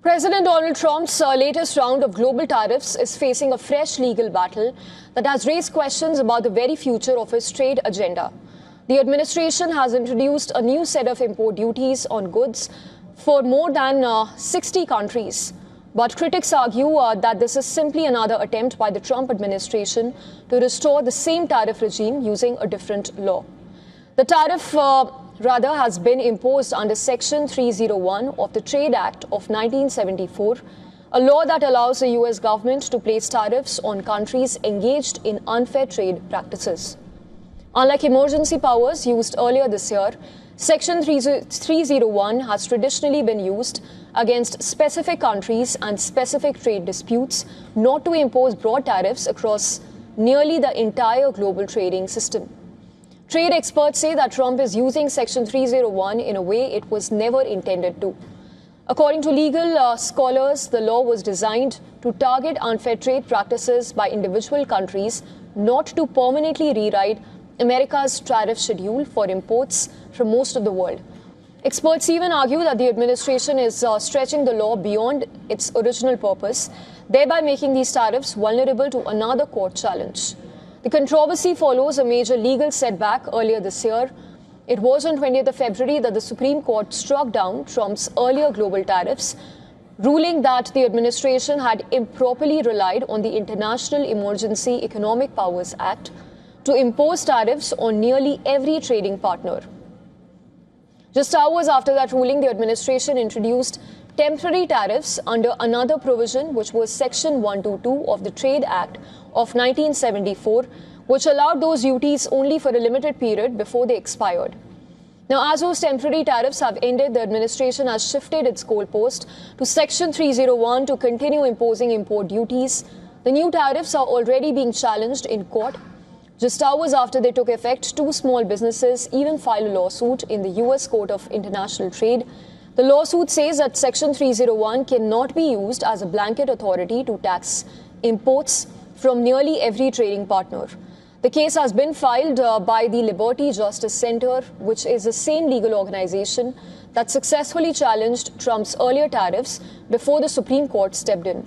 President Donald Trump's latest round of global tariffs is facing a fresh legal battle that has raised questions about the very future of his trade agenda. The administration has introduced a new set of import duties on goods for more than 60 countries. But critics argue that this is simply another attempt by the Trump administration to restore the same tariff regime using a different law. The tariff has been imposed under Section 301 of the Trade Act of 1974, a law that allows the US government to place tariffs on countries engaged in unfair trade practices. Unlike emergency powers used earlier this year, Section 301 has traditionally been used against specific countries and specific trade disputes, not to impose broad tariffs across nearly the entire global trading system. Trade experts say that Trump is using Section 301 in a way it was never intended to. According to legal scholars, the law was designed to target unfair trade practices by individual countries, not to permanently rewrite America's tariff schedule for imports from most of the world. Experts even argue that the administration is stretching the law beyond its original purpose, thereby making these tariffs vulnerable to another court challenge. The controversy follows a major legal setback earlier this year. It was on 20th of February that the Supreme Court struck down Trump's earlier global tariffs, ruling that the administration had improperly relied on the International Emergency Economic Powers Act to impose tariffs on nearly every trading partner. Just hours after that ruling, the administration introduced temporary tariffs under another provision, which was Section 122 of the Trade Act of 1974, which allowed those duties only for a limited period before they expired. Now, as those temporary tariffs have ended, the administration has shifted its goalpost to Section 301 to continue imposing import duties. The new tariffs are already being challenged in court. Just hours after they took effect, two small businesses even filed a lawsuit in the US Court of International Trade. The lawsuit says that Section 301 cannot be used as a blanket authority to tax imports from nearly every trading partner. The case has been filed by the Liberty Justice Center, which is the same legal organization that successfully challenged Trump's earlier tariffs before the Supreme Court stepped in.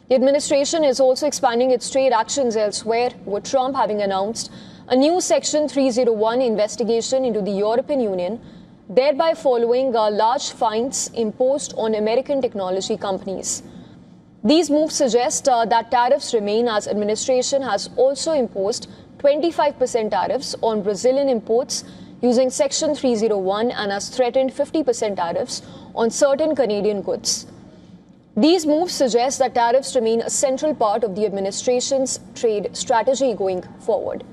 The administration is also expanding its trade actions elsewhere, with Trump having announced a new Section 301 investigation into the European Union, thereby following large fines imposed on American technology companies. These moves suggest that tariffs remain, as administration has also imposed 25% tariffs on Brazilian imports using Section 301 and has threatened 50% tariffs on certain Canadian goods. These moves suggest that tariffs remain a central part of the administration's trade strategy going forward.